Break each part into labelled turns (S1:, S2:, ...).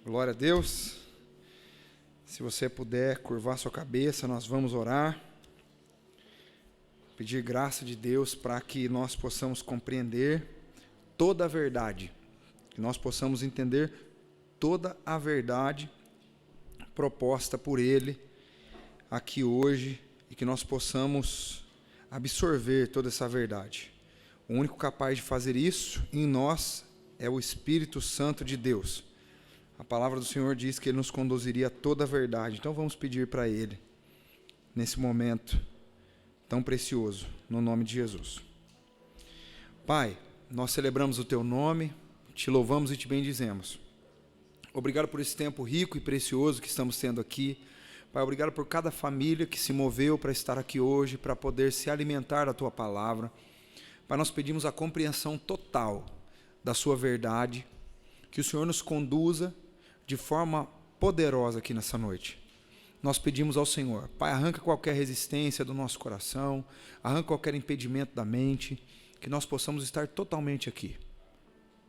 S1: Glória a Deus. Se você puder curvar sua cabeça, nós vamos orar. Pedir graça de Deus para que nós possamos compreender toda a verdade. Que nós possamos entender toda a verdade proposta por Ele aqui hoje e que nós possamos absorver toda essa verdade. O único capaz de fazer isso em nós é o Espírito Santo de Deus. A palavra do Senhor diz que Ele nos conduziria a toda a verdade. Então vamos pedir para Ele, nesse momento tão precioso, no nome de Jesus. Pai, nós celebramos o Teu nome, Te louvamos e Te bendizemos. Obrigado por esse tempo rico e precioso que estamos tendo aqui. Pai, obrigado por cada família que se moveu para estar aqui hoje, para poder se alimentar da Tua palavra. Pai, nós pedimos a compreensão total da Sua verdade, que o Senhor nos conduza de forma poderosa aqui nessa noite. Nós pedimos ao Senhor, Pai, arranca qualquer resistência do nosso coração, arranca qualquer impedimento da mente, que nós possamos estar totalmente aqui,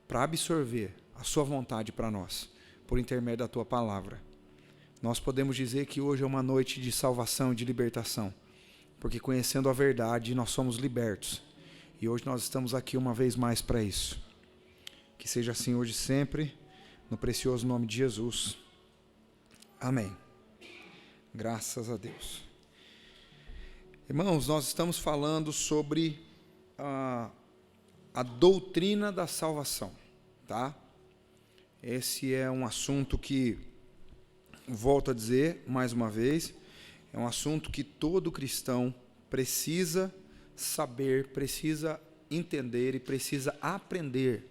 S1: para absorver a Sua vontade para nós, por intermédio da Tua palavra. Nós podemos dizer que hoje é uma noite de salvação e de libertação, porque conhecendo a verdade nós somos libertos, e hoje nós estamos aqui uma vez mais para isso. Que seja assim hoje e sempre, no precioso nome de Jesus. Amém. Graças a Deus. Irmãos, nós estamos falando sobre a doutrina da salvação, tá? Esse é um assunto que, volto a dizer mais uma vez, é um assunto que todo cristão precisa saber, precisa entender e precisa aprender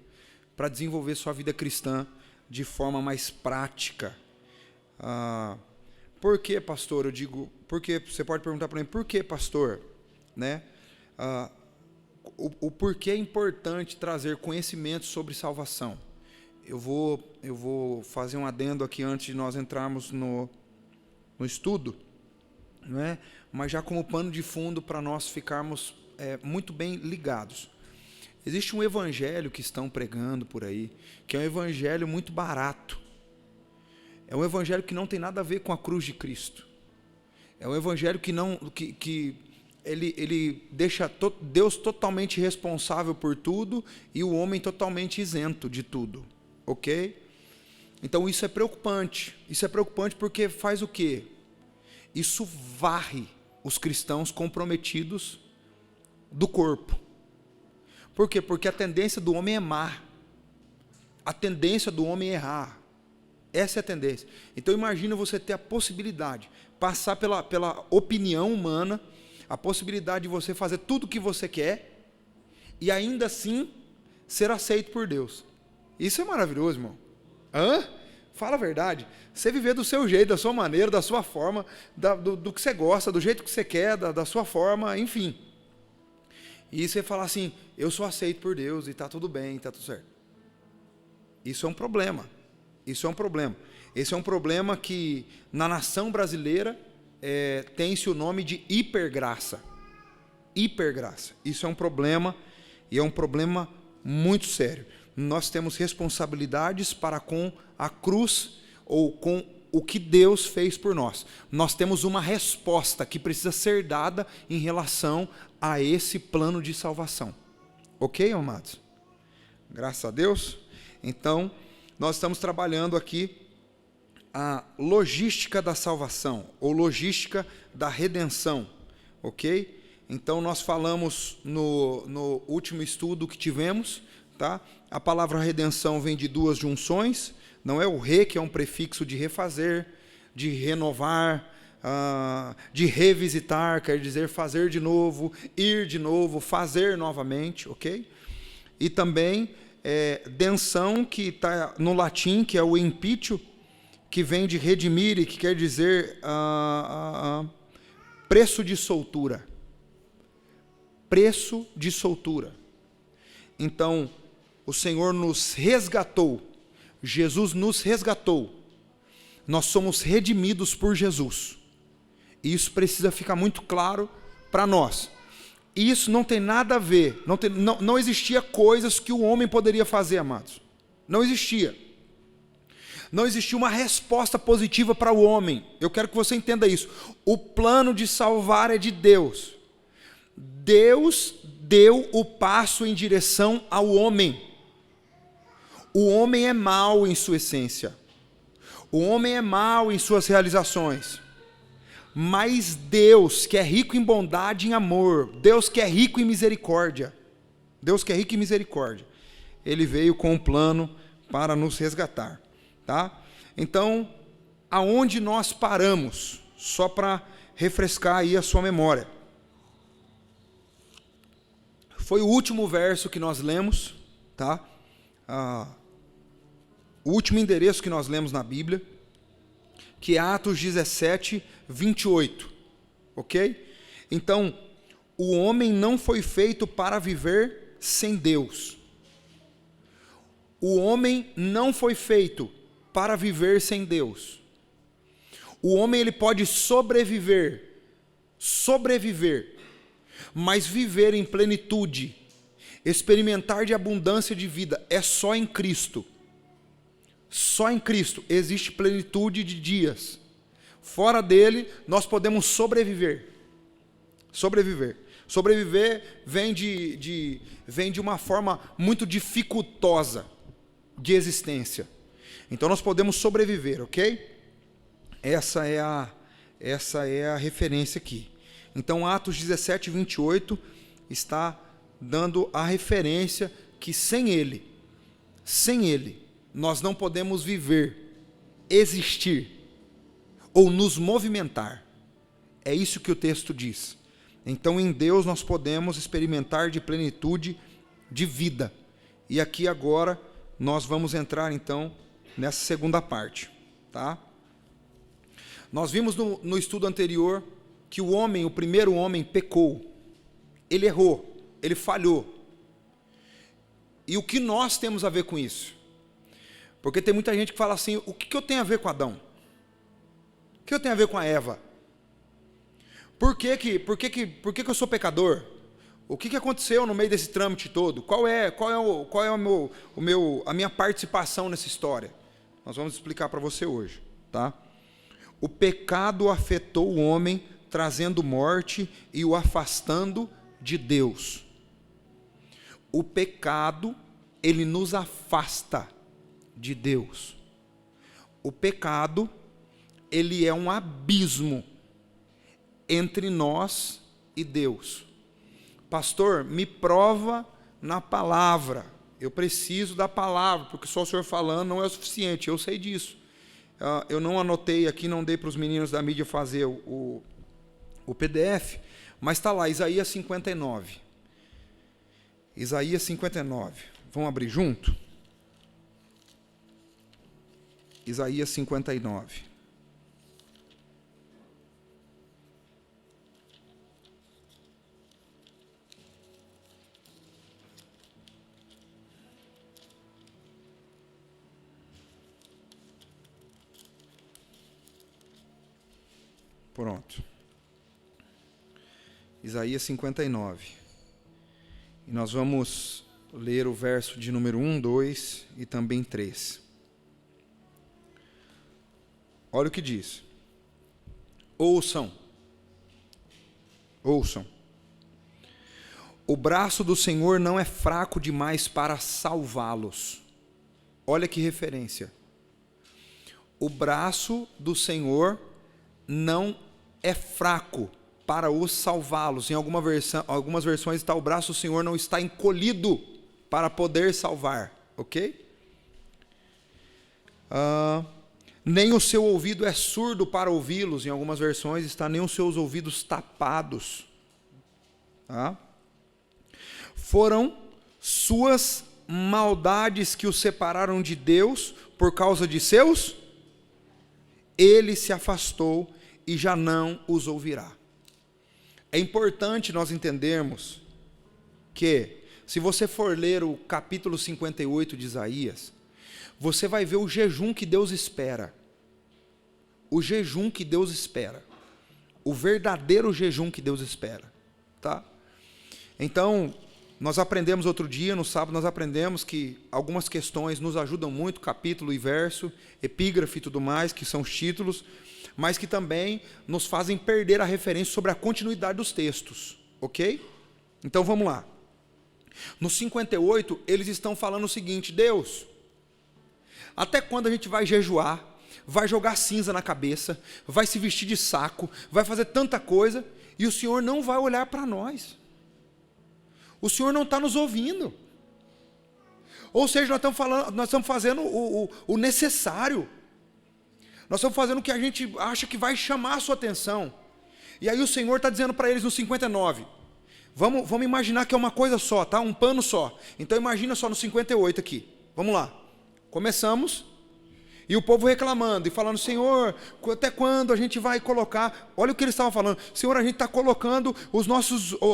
S1: para desenvolver sua vida cristã de forma mais prática. Por que, pastor? Eu digo, porque você pode perguntar para mim, por que, pastor? Né? O porquê é importante trazer conhecimento sobre salvação. Eu vou fazer um adendo aqui antes de nós entrarmos no estudo, não é? Mas já como pano de fundo para nós ficarmos muito bem ligados. Existe um evangelho que estão pregando por aí, que é um evangelho muito barato. É um evangelho que não tem nada a ver com a cruz de Cristo. É um evangelho que ele deixa Deus totalmente responsável por tudo e o homem totalmente isento de tudo. Ok? Então isso é preocupante. Isso é preocupante porque faz o quê? Isso varre os cristãos comprometidos do corpo. Por quê? Porque a tendência do homem é má. A tendência do homem é errar. Essa é a tendência. Então imagina você ter a possibilidade, passar pela opinião humana, a possibilidade de você fazer tudo o que você quer e ainda assim ser aceito por Deus. Isso é maravilhoso, irmão. Fala a verdade. Você viver do seu jeito, da sua maneira, da sua forma, do que você gosta, do jeito que você quer, da sua forma, enfim. E você fala assim, eu sou aceito por Deus e está tudo bem, está tudo certo. Isso é um problema. Isso é um problema. Esse é um problema que na nação brasileira tem-se o nome de hipergraça. Hipergraça. Isso é um problema e é um problema muito sério. Nós temos responsabilidades para com a cruz ou com o que Deus fez por nós. Nós temos uma resposta que precisa ser dada em relação a esse plano de salvação. Ok, amados? Graças a Deus. Então, nós estamos trabalhando aqui a logística da salvação, ou logística da redenção. Ok? Então, nós falamos no último estudo que tivemos, tá? A palavra redenção vem de duas junções. Não é o re, que é um prefixo de refazer, de renovar, de revisitar, quer dizer fazer de novo, ir de novo, fazer novamente, ok? E também denção, que está no latim, que é o impitio, que vem de redimire, que quer dizer preço de soltura. Preço de soltura. Então, o Senhor nos resgatou, Jesus nos resgatou, nós somos redimidos por Jesus, e isso precisa ficar muito claro para nós. E isso não tem nada a ver, não existia coisas que o homem poderia fazer, amados, não existia. Não existiu uma resposta positiva para o homem. Eu quero que você entenda isso. O plano de salvar é de Deus. Deus deu o passo em direção ao homem. O homem é mau em sua essência. O homem é mau em suas realizações. Mas Deus, que é rico em bondade e em amor, Deus que é rico em misericórdia, Ele veio com um plano para nos resgatar, tá? Então, aonde nós paramos? Só para refrescar aí a sua memória. Foi o último verso que nós lemos, tá? O último endereço que nós lemos na Bíblia, que é Atos 17, 28, ok? Então, o homem não foi feito para viver sem Deus. O homem não foi feito para viver sem Deus. O homem ele pode sobreviver, mas viver em plenitude, experimentar de abundância de vida, é só em Cristo. Só em Cristo existe plenitude de dias. Fora dele, nós podemos sobreviver. Sobreviver vem de uma forma muito dificultosa de existência. Então nós podemos sobreviver, ok? Essa é a referência aqui. Então Atos 17, 28 está dando a referência que sem ele, nós não podemos viver, existir ou nos movimentar. É isso que o texto diz. Então, em Deus nós podemos experimentar de plenitude de vida. E aqui agora nós vamos entrar então nessa segunda parte, tá? Nós vimos no estudo anterior que o primeiro homem pecou. Ele errou, ele falhou. E o que nós temos a ver com isso? Porque tem muita gente que fala assim, o que eu tenho a ver com Adão? O que eu tenho a ver com a Eva? Por que eu sou pecador? O que aconteceu no meio desse trâmite todo? Qual é a minha participação nessa história? Nós vamos explicar para você hoje, tá? O pecado afetou o homem, trazendo morte e o afastando de Deus. O pecado, ele nos afasta de Deus. O pecado, ele é um abismo entre nós e Deus. Pastor, me prova na palavra. Eu preciso da palavra, porque só o senhor falando não é o suficiente. Eu sei disso. Eu não anotei aqui, não dei para os meninos da mídia fazer o PDF, mas está lá, Isaías 59. Isaías 59. Vamos abrir junto? Isaías 59. Pronto. Isaías 59. E nós vamos ler o verso de número 1, 2 e também 3. Olha o que diz. Ouçam. O braço do Senhor não é fraco demais para salvá-los. Olha que referência. O braço do Senhor não é fraco para os salvá-los. Em algumas versões está, o braço do Senhor não está encolhido para poder salvar, ok? Nem o seu ouvido é surdo para ouvi-los. Em algumas versões está, nem os seus ouvidos tapados. Tá? Foram suas maldades que o separaram de Deus por causa de seus. Ele se afastou e já não os ouvirá. É importante nós entendermos que, se você for ler o capítulo 58 de Isaías, você vai ver o jejum que Deus espera. O jejum que Deus espera. O verdadeiro jejum que Deus espera. Tá? Então, Nós aprendemos outro dia, no sábado, nós aprendemos que algumas questões nos ajudam muito, capítulo e verso, epígrafe e tudo mais, que são os títulos, mas que também nos fazem perder a referência sobre a continuidade dos textos, ok? Então vamos lá. No 58, eles estão falando o seguinte: Deus, até quando a gente vai jejuar, vai jogar cinza na cabeça, vai se vestir de saco, vai fazer tanta coisa, e o Senhor não vai olhar para nós? O Senhor não está nos ouvindo. Ou seja, nós estamos fazendo o necessário. Nós estamos fazendo o que a gente acha que vai chamar a sua atenção. E aí o Senhor está dizendo para eles no 59, vamos imaginar que é uma coisa só, tá? Um pano só. Então imagina só no 58 aqui. Vamos lá. Começamos. E o povo reclamando e falando: Senhor, até quando a gente vai colocar? Olha o que eles estavam falando: Senhor, a gente está colocando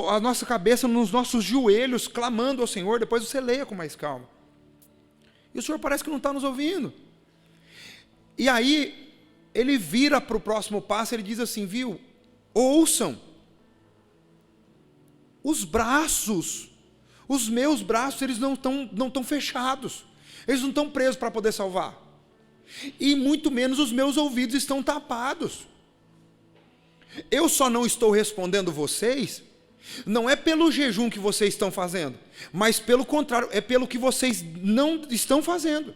S1: a nossa cabeça nos nossos joelhos, clamando ao Senhor. Depois você leia com mais calma. E o Senhor parece que não está nos ouvindo. E aí, ele vira para o próximo passo, ele diz assim: viu, ouçam, os meus braços, eles não estão fechados, eles não estão presos para poder salvar. E muito menos os meus ouvidos estão tapados. Eu só não estou respondendo vocês, não é pelo jejum que vocês estão fazendo, mas pelo contrário, é pelo que vocês não estão fazendo,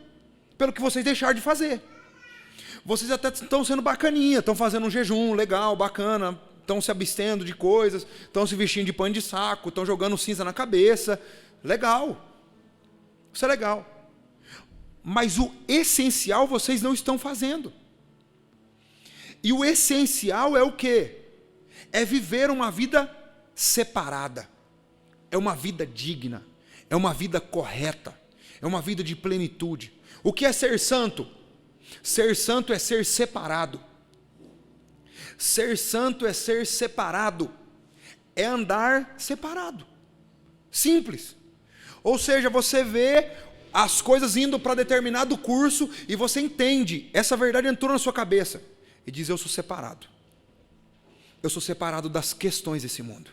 S1: pelo que vocês deixaram de fazer. Vocês até estão sendo bacaninha, estão fazendo um jejum legal, bacana, estão se abstendo de coisas, estão se vestindo de pano de saco, estão jogando cinza na cabeça, legal, isso é legal. Mas o essencial vocês não estão fazendo. E o essencial é o quê? É viver uma vida separada. É uma vida digna. É uma vida correta. É uma vida de plenitude. O que é ser santo? Ser santo é ser separado. Ser santo é ser separado. É andar separado. Simples. Ou seja, você vê as coisas indo para determinado curso e você entende, essa verdade entrou na sua cabeça e diz: eu sou separado. Eu sou separado das questões desse mundo.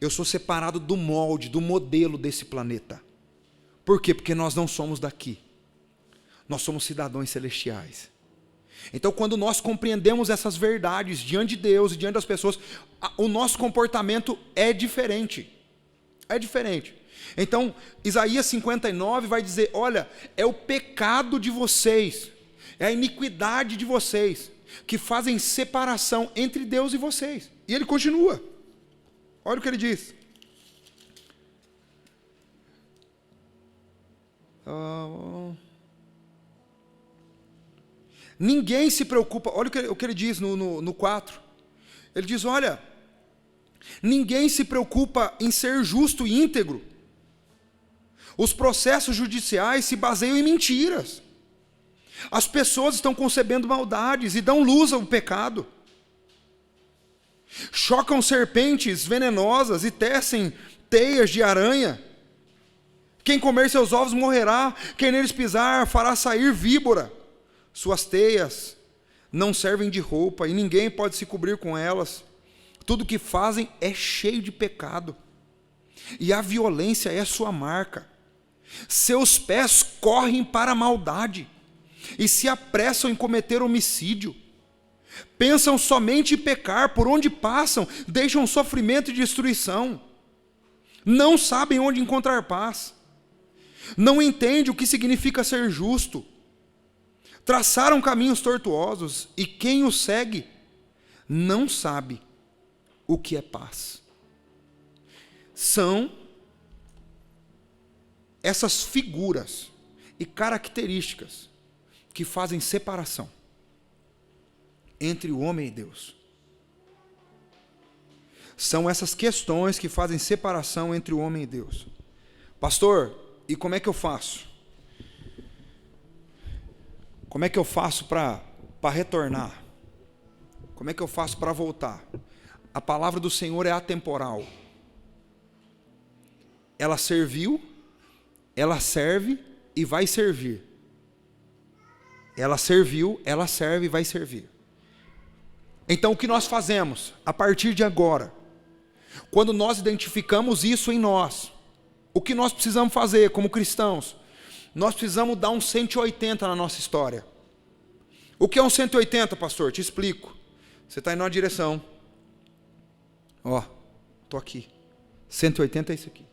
S1: Eu sou separado do molde, do modelo desse planeta. Por quê? Porque nós não somos daqui. Nós somos cidadãos celestiais. Então, quando nós compreendemos essas verdades diante de Deus e diante das pessoas, o nosso comportamento é diferente. É diferente. Então, Isaías 59 vai dizer: olha, é o pecado de vocês, é a iniquidade de vocês, que fazem separação entre Deus e vocês. E ele continua. Olha o que ele diz. Ninguém se preocupa. Olha o que ele diz no 4. Ele diz: olha, ninguém se preocupa em ser justo e íntegro. Os processos judiciais se baseiam em mentiras. As pessoas estão concebendo maldades e dão luz ao pecado. Chocam serpentes venenosas e tecem teias de aranha. Quem comer seus ovos morrerá, quem neles pisar fará sair víbora. Suas teias não servem de roupa e ninguém pode se cobrir com elas. Tudo que fazem é cheio de pecado. E a violência é sua marca. Seus pés correm para a maldade e se apressam em cometer homicídio. Pensam somente em pecar, por onde passam, deixam sofrimento e destruição. Não sabem onde encontrar paz. Não entendem o que significa ser justo. Traçaram caminhos tortuosos e quem os segue não sabe o que é paz. São essas figuras e características que fazem separação entre o homem e Deus. São essas questões que fazem separação entre o homem e Deus. Pastor, e como é que eu faço? Como é que eu faço para retornar? Como é que eu faço para voltar? A palavra do Senhor é atemporal. Ela serviu, ela serve e vai servir. Ela serviu, ela serve e vai servir. Então o que nós fazemos a partir de agora? Quando nós identificamos isso em nós, o que nós precisamos fazer como cristãos? Nós precisamos dar um 180 na nossa história. O que é um 180, pastor? Te explico. Você está indo numa direção. Ó, estou aqui. 180 é isso aqui.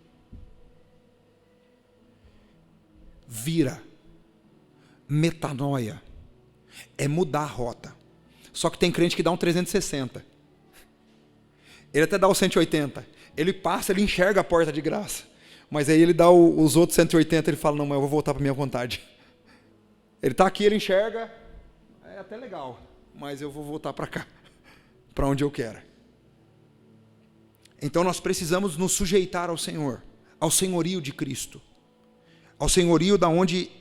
S1: Vira. Metanoia. É mudar a rota. Só que tem crente que dá um 360. Ele até dá o 180. Ele passa, ele enxerga a porta de graça. Mas aí ele dá os outros 180, ele fala, não, mas eu vou voltar para a minha vontade. Ele está aqui, ele enxerga, é até legal, mas eu vou voltar para cá, para onde eu quero. Então nós precisamos nos sujeitar ao Senhor, ao senhorio de Cristo, ao senhorio da onde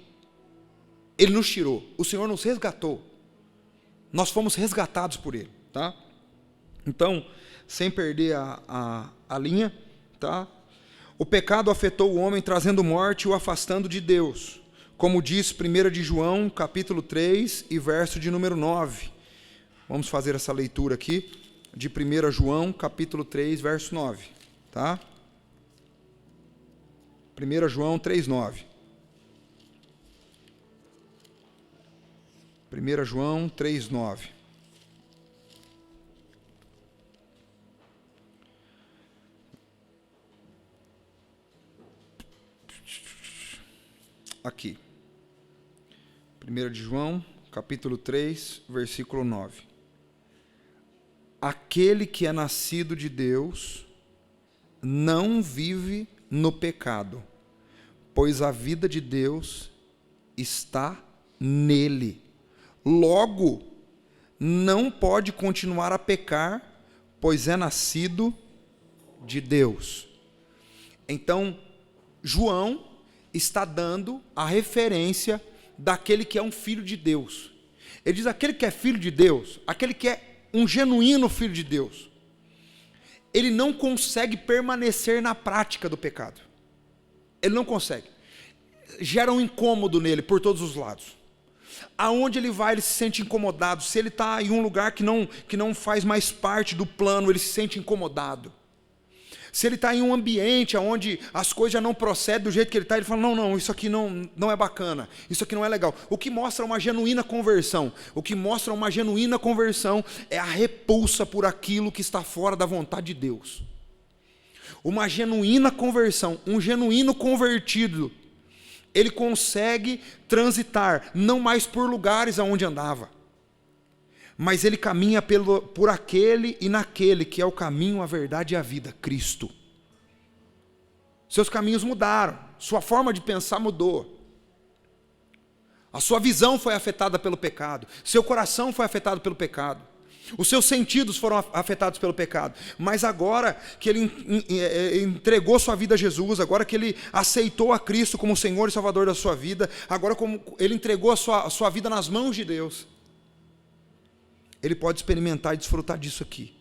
S1: Ele nos tirou. O Senhor nos resgatou. Nós fomos resgatados por Ele, tá? Então, sem perder a linha, tá? O pecado afetou o homem, trazendo morte e o afastando de Deus. Como diz 1 de João, capítulo 3, e verso de número 9. Vamos fazer essa leitura aqui, de 1 João, capítulo 3, verso 9. Tá? 1 João 3, 9. 1 João 3, 9. Aqui. 1 de João, capítulo 3, versículo 9. Aquele que é nascido de Deus não vive no pecado, pois a vida de Deus está nele. Logo, não pode continuar a pecar, pois é nascido de Deus. Então, João está dando a referência daquele que é um filho de Deus. Ele diz, aquele que é filho de Deus, aquele que é um genuíno filho de Deus, ele não consegue permanecer na prática do pecado. Ele não consegue. Gera um incômodo nele por todos os lados. Aonde ele vai, ele se sente incomodado. Se ele está em um lugar que não faz mais parte do plano, ele se sente incomodado. Se ele está em um ambiente onde as coisas já não procedem do jeito que ele está, ele fala, não, isso aqui não é bacana, isso aqui não é legal. O que mostra uma genuína conversão? O que mostra uma genuína conversão é a repulsa por aquilo que está fora da vontade de Deus. Uma genuína conversão, um genuíno convertido, ele consegue transitar, não mais por lugares aonde andava, mas ele caminha por aquele e naquele que é o caminho, a verdade e a vida, Cristo. Seus caminhos mudaram, sua forma de pensar mudou, a sua visão foi afetada pelo pecado, seu coração foi afetado pelo pecado, os seus sentidos foram afetados pelo pecado, mas agora que ele entregou sua vida a Jesus, agora que ele aceitou a Cristo como Senhor e Salvador da sua vida, agora como ele entregou a sua vida nas mãos de Deus, ele pode experimentar e desfrutar disso aqui.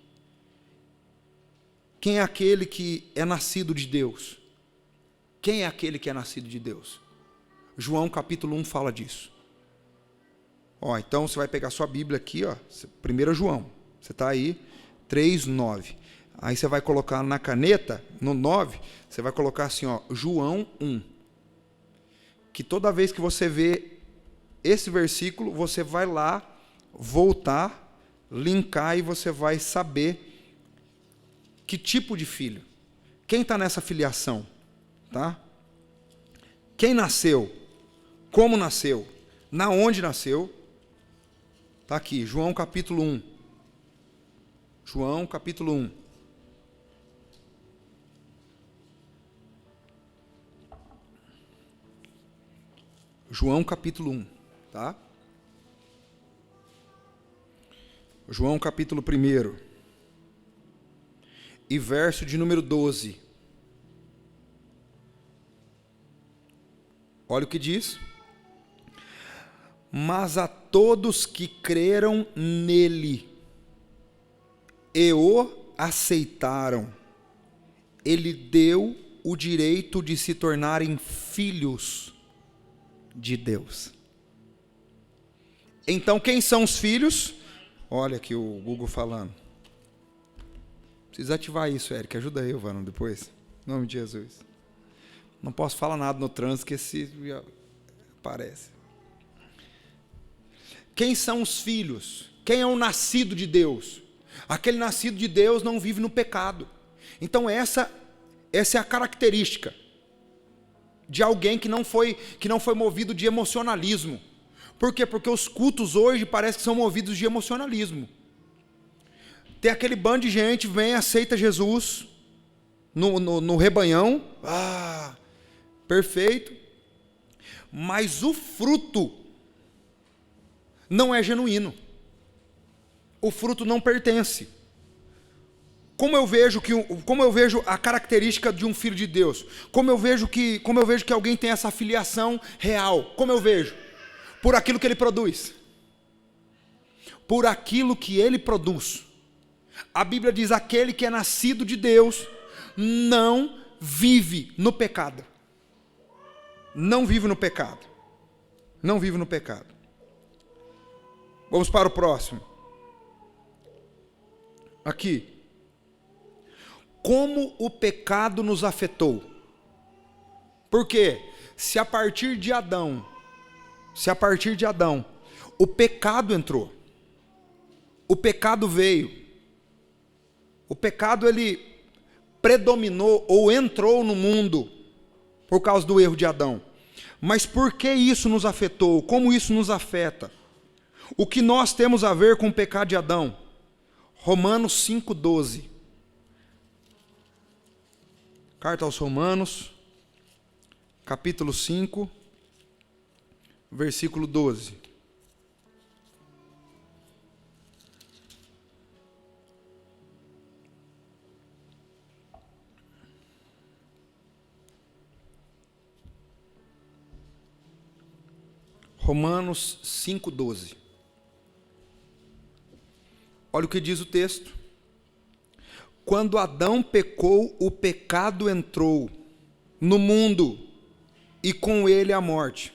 S1: Quem é aquele que é nascido de Deus? Quem é aquele que é nascido de Deus? João capítulo 1 fala disso. Então você vai pegar sua Bíblia aqui, 1 João, você está aí, 3, 9. Aí você vai colocar na caneta, no 9, você vai colocar assim, João 1. Que toda vez que você vê esse versículo, você vai lá, voltar, linkar e você vai saber que tipo de filho. Quem está nessa filiação? Tá? Quem nasceu? Como nasceu? Na onde nasceu? Está aqui, João capítulo 1. João capítulo 1. João capítulo 1. Tá? João capítulo 1. E verso de número 12. Olha o que diz. Mas a todos que creram nele e o aceitaram, ele deu o direito de se tornarem filhos de Deus. Então quem são os filhos? Olha aqui o Google falando. Precisa ativar isso, Eric. Ajuda aí, Vano, depois. Em nome de Jesus. Não posso falar nada no trânsito, que esse aparece. Quem são os filhos? Quem é o nascido de Deus? Aquele nascido de Deus não vive no pecado. Então essa é a característica de alguém que não foi movido de emocionalismo. Por quê? Porque os cultos hoje parece que são movidos de emocionalismo. Tem aquele bando de gente, vem, aceita Jesus no rebanhão. Ah, perfeito. Mas o fruto não é genuíno. O fruto não pertence. Como eu vejo a característica de um filho de Deus? Como eu vejo que alguém tem essa filiação real? Como eu vejo? Por aquilo que ele produz. Por aquilo que ele produz. A Bíblia diz: aquele que é nascido de Deus não vive no pecado. Não vive no pecado. Não vive no pecado. Vamos para o próximo. Aqui. Como o pecado nos afetou? Por quê? Se a partir de Adão, o pecado entrou, o pecado veio, o pecado ele predominou ou entrou no mundo por causa do erro de Adão. Mas por que isso nos afetou? Como isso nos afeta? O que nós temos a ver com o pecado de Adão? Romanos 5,12. Carta aos Romanos, capítulo 5, versículo 12. Romanos 5,12. Olha o que diz o texto. Quando Adão pecou, o pecado entrou no mundo, e com ele a morte,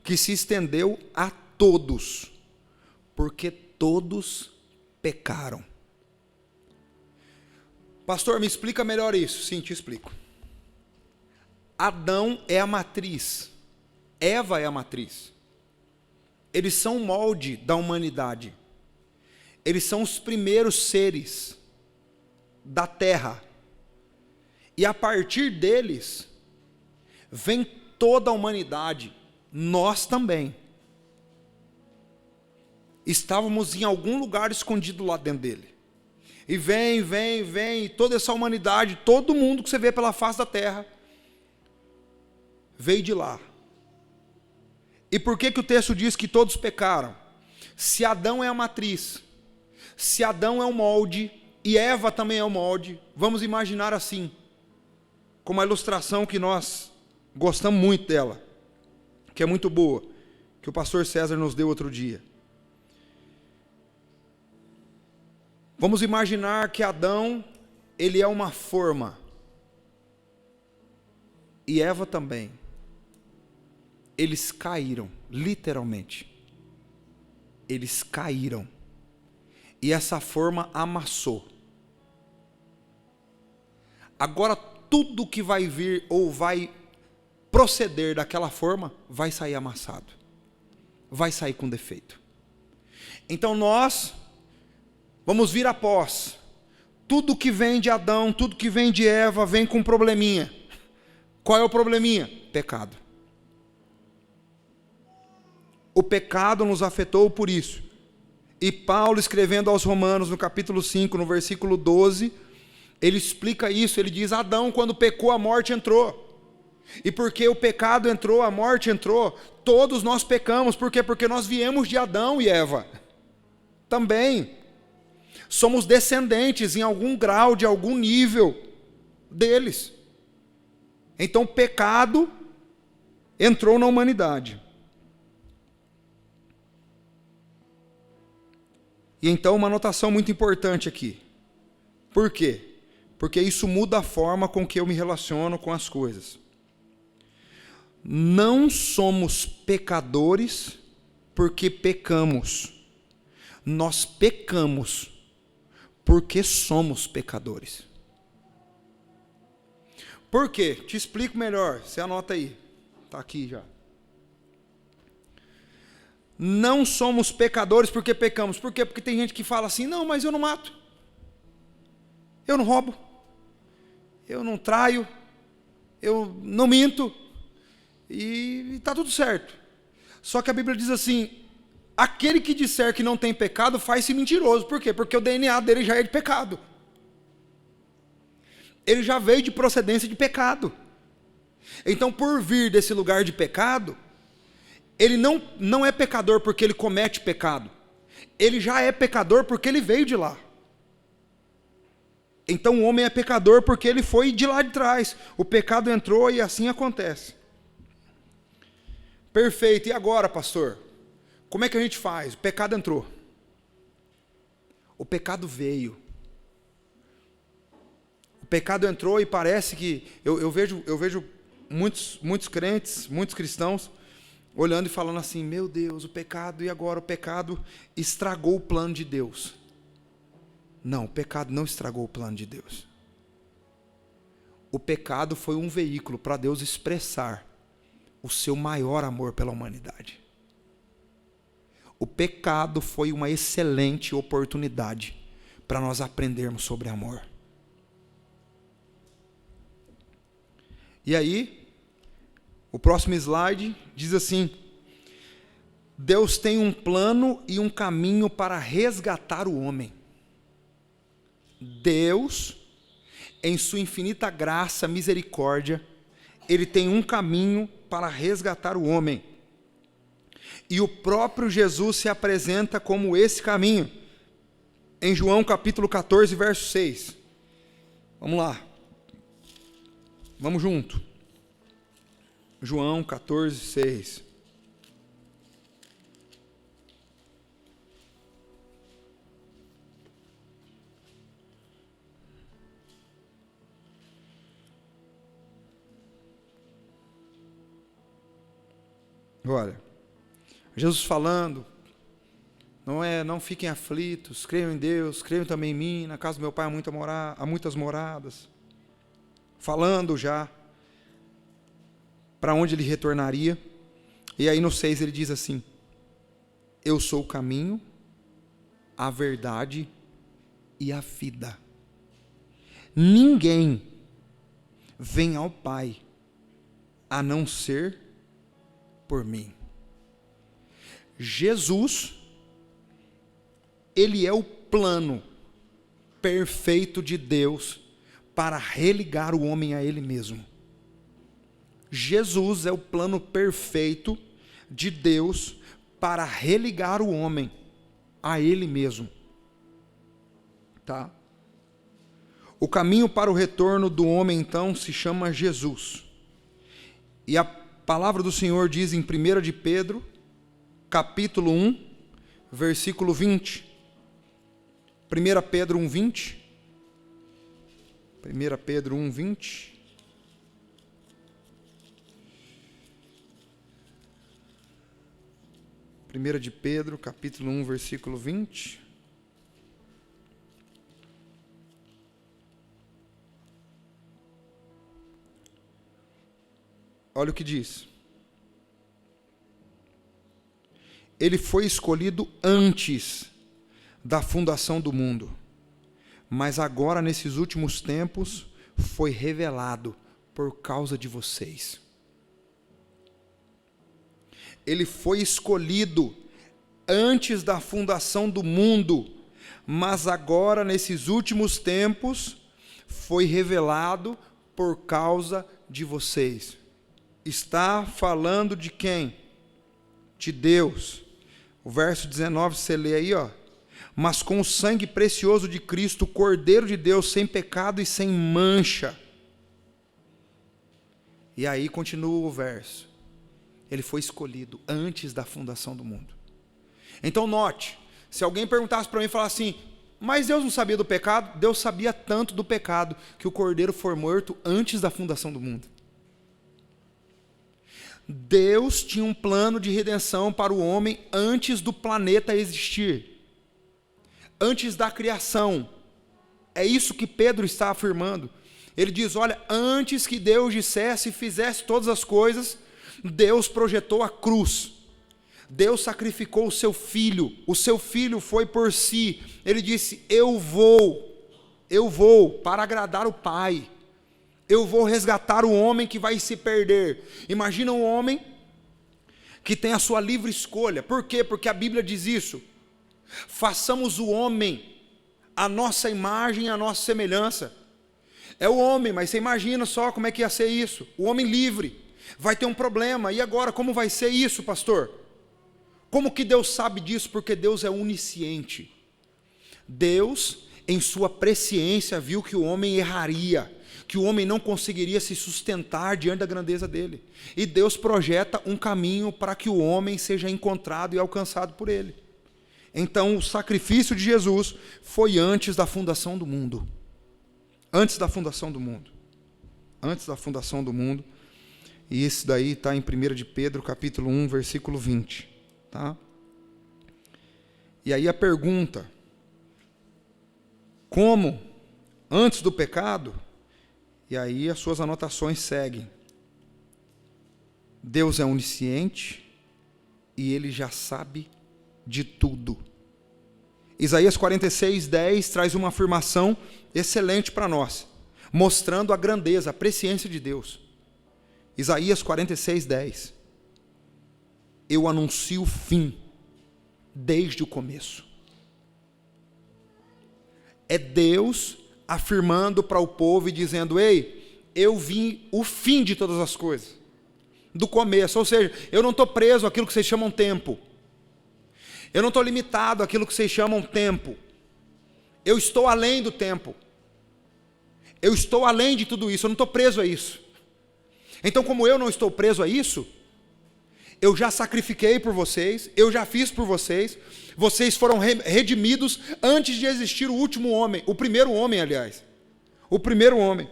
S1: que se estendeu a todos, porque todos pecaram. Pastor, me explica melhor isso. Sim, te explico. Adão é a matriz, Eva é a matriz. Eles são o molde da humanidade. Eles são os primeiros seres da terra, e a partir deles vem toda a humanidade. Nós também estávamos em algum lugar escondido lá dentro dele, e vem toda essa humanidade, todo mundo que você vê pela face da terra veio de lá. E por que o texto diz que todos pecaram? Se Adão é a matriz, se Adão é o molde, e Eva também é o molde, vamos imaginar assim, com uma ilustração que nós gostamos muito dela, que é muito boa, que o pastor César nos deu outro dia. Vamos imaginar que Adão, ele é uma forma, e Eva também. Eles caíram, literalmente. Eles caíram, e essa forma amassou. Agora tudo que vai vir ou vai proceder daquela forma vai sair amassado, vai sair com defeito. Então nós vamos vir após. Tudo que vem de Adão, tudo que vem de Eva vem com um probleminha. Qual é o probleminha? Pecado. O pecado nos afetou por isso. E Paulo, escrevendo aos Romanos, no capítulo 5, no versículo 12, ele explica isso. Ele diz: Adão, quando pecou, a morte entrou. E porque o pecado entrou, a morte entrou, todos nós pecamos. Por quê? Porque nós viemos de Adão e Eva. Também somos descendentes em algum grau, de algum nível deles. Então o pecado entrou na humanidade. E então uma anotação muito importante aqui. Por quê? Porque isso muda a forma com que eu me relaciono com as coisas. Não somos pecadores porque pecamos. Nós pecamos Porque somos pecadores. Por quê? Te explico melhor. Você anota aí. Está aqui já. Não somos pecadores porque pecamos. Por quê? Porque tem gente que fala assim, não, mas eu não mato. Eu não roubo. Eu não traio. Eu não minto. E está tudo certo. Só que a Bíblia diz assim, aquele que disser que não tem pecado faz-se mentiroso. Por quê? Porque o DNA dele já é de pecado. Ele já veio de procedência de pecado. Então, por vir desse lugar de pecado, ele não é pecador porque ele comete pecado. Ele já é pecador porque ele veio de lá. Então, o homem é pecador porque ele foi de lá de trás. O pecado entrou e assim acontece. Perfeito. E agora, pastor? Como é que a gente faz? O pecado entrou. O pecado veio. O pecado entrou e parece que... Eu vejo muitos crentes, muitos cristãos, olhando e falando assim, meu Deus, o pecado, e agora? O pecado estragou o plano de Deus. Não, o pecado não estragou o plano de Deus. O pecado foi um veículo para Deus expressar o seu maior amor pela humanidade. O pecado foi uma excelente oportunidade para nós aprendermos sobre amor. E aí, o próximo slide diz assim, Deus tem um plano e um caminho para resgatar o homem. Deus, em sua infinita graça, misericórdia, Ele tem um caminho para resgatar o homem. E o próprio Jesus se apresenta como esse caminho. Em João capítulo 14, verso 6. Vamos lá. Vamos junto. João 14, 6. Olha, Jesus falando, não fiquem aflitos, creiam em Deus, creiam também em mim, na casa do meu pai há muitas moradas. Falando já para onde ele retornaria. E aí no 6 ele diz assim, eu sou o caminho, a verdade e a vida. Ninguém vem ao Pai a não ser por mim. Jesus, Ele é o plano perfeito de Deus para religar o homem a Ele mesmo. Jesus é o plano perfeito de Deus para religar o homem a Ele mesmo. Tá? O caminho para o retorno do homem, então, se chama Jesus. E a palavra do Senhor diz em 1 de Pedro, capítulo 1, versículo 20. 1 Pedro 1, 20. 1 Pedro 1, 20. Primeira de Pedro, capítulo 1, versículo 20. Olha o que diz. Ele foi escolhido antes da fundação do mundo, mas agora, nesses últimos tempos, foi revelado por causa de vocês. Ele foi escolhido antes da fundação do mundo, mas agora, nesses últimos tempos, foi revelado por causa de vocês. Está falando de quem? De Deus. O verso 19, você lê aí, ó. Mas com o sangue precioso de Cristo, o Cordeiro de Deus, sem pecado e sem mancha. E aí continua o verso. Ele foi escolhido antes da fundação do mundo. Então note, se alguém perguntasse para mim e falasse assim, mas Deus não sabia do pecado? Deus sabia tanto do pecado que o Cordeiro foi morto antes da fundação do mundo. Deus tinha um plano de redenção para o homem antes do planeta existir. Antes da criação. É isso que Pedro está afirmando. Ele diz, olha, antes que Deus dissesse e fizesse todas as coisas, Deus projetou a cruz. Deus sacrificou o seu filho foi por si. Ele disse, eu vou para agradar o Pai. Eu vou resgatar o homem que vai se perder. Imagina um homem que tem a sua livre escolha. Por quê? Porque a Bíblia diz isso. Façamos o homem a nossa imagem, a nossa semelhança. É o homem, mas você imagina só como é que ia ser isso. O homem livre vai ter um problema. E agora, como vai ser isso, pastor? Como que Deus sabe disso? Porque Deus é onisciente. Deus, em sua presciência, viu que o homem erraria, que o homem não conseguiria se sustentar diante da grandeza dele. E Deus projeta um caminho para que o homem seja encontrado e alcançado por ele. Então, o sacrifício de Jesus foi antes da fundação do mundo. Antes da fundação do mundo. Antes da fundação do mundo. E isso daí está em 1 de Pedro, capítulo 1, versículo 20. Tá? E aí a pergunta, como antes do pecado? E aí as suas anotações seguem. Deus é onisciente e Ele já sabe de tudo. Isaías 46:10 traz uma afirmação excelente para nós, mostrando a grandeza, a presciência de Deus. Isaías 46:10. Eu anuncio o fim desde o começo. É Deus afirmando para o povo e dizendo, ei, eu vi o fim de todas as coisas, do começo, ou seja, eu não estou preso àquilo que vocês chamam tempo, eu não estou limitado àquilo que vocês chamam tempo, eu estou além do tempo, eu estou além de tudo isso, eu não estou preso a isso. Então, como eu não estou preso a isso, eu já sacrifiquei por vocês, eu já fiz por vocês, vocês foram redimidos antes de existir o último homem, o primeiro homem, aliás. O primeiro homem.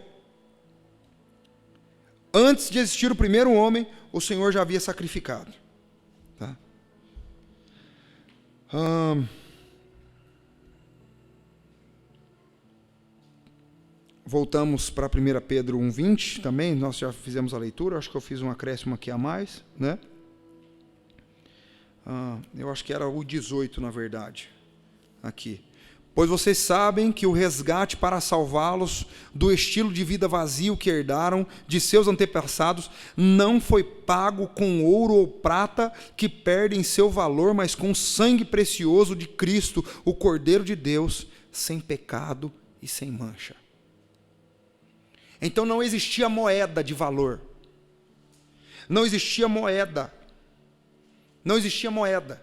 S1: Antes de existir o primeiro homem, o Senhor já havia sacrificado. Tá? Voltamos para 1 Pedro 1:20 também, nós já fizemos a leitura, acho que eu fiz um acréscimo aqui a mais, né? Eu acho que era o 18, na verdade, aqui. Pois vocês sabem que o resgate para salvá-los do estilo de vida vazio que herdaram de seus antepassados não foi pago com ouro ou prata que perdem seu valor, mas com o sangue precioso de Cristo, o Cordeiro de Deus, sem pecado e sem mancha. Então não existia moeda de valor. Não existia moeda. Não existia moeda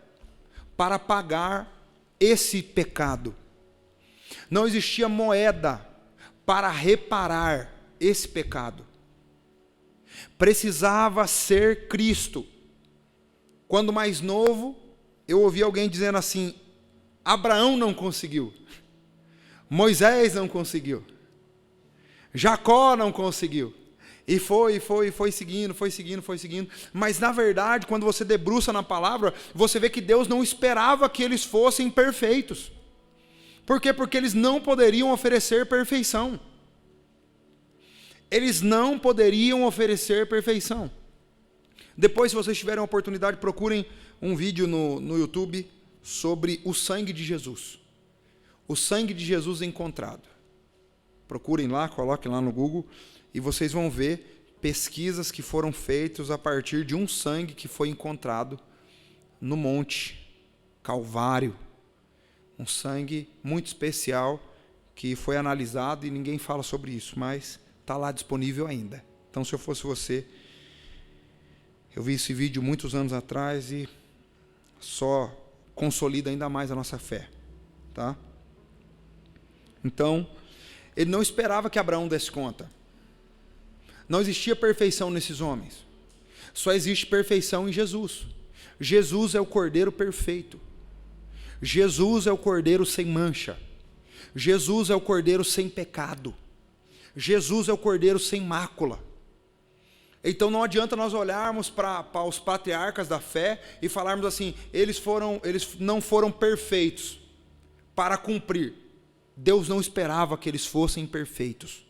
S1: para pagar esse pecado. Não existia moeda para reparar esse pecado. Precisava ser Cristo. Quando mais novo, eu ouvi alguém dizendo assim, Abraão não conseguiu, Moisés não conseguiu, Jacó não conseguiu. E foi seguindo. Mas, na verdade, quando você debruça na palavra, você vê que Deus não esperava que eles fossem perfeitos. Por quê? Porque eles não poderiam oferecer perfeição. Eles não poderiam oferecer perfeição. Depois, se vocês tiverem a oportunidade, procurem um vídeo no YouTube sobre o sangue de Jesus. O sangue de Jesus encontrado. Procurem lá, coloquem lá no Google, e vocês vão ver pesquisas que foram feitas a partir de um sangue que foi encontrado no Monte Calvário. Um sangue muito especial que foi analisado e ninguém fala sobre isso, mas está lá disponível ainda. Então, se eu fosse você, eu vi esse vídeo muitos anos atrás e só consolida ainda mais a nossa fé. Tá? Então, ele não esperava que Abraão desse conta. Não existia perfeição nesses homens. Só existe perfeição em Jesus. Jesus é o Cordeiro perfeito. Jesus é o Cordeiro sem mancha. Jesus é o Cordeiro sem pecado. Jesus é o Cordeiro sem mácula. Então não adianta nós olharmos para os patriarcas da fé e falarmos assim, eles não foram perfeitos para cumprir. Deus não esperava que eles fossem perfeitos.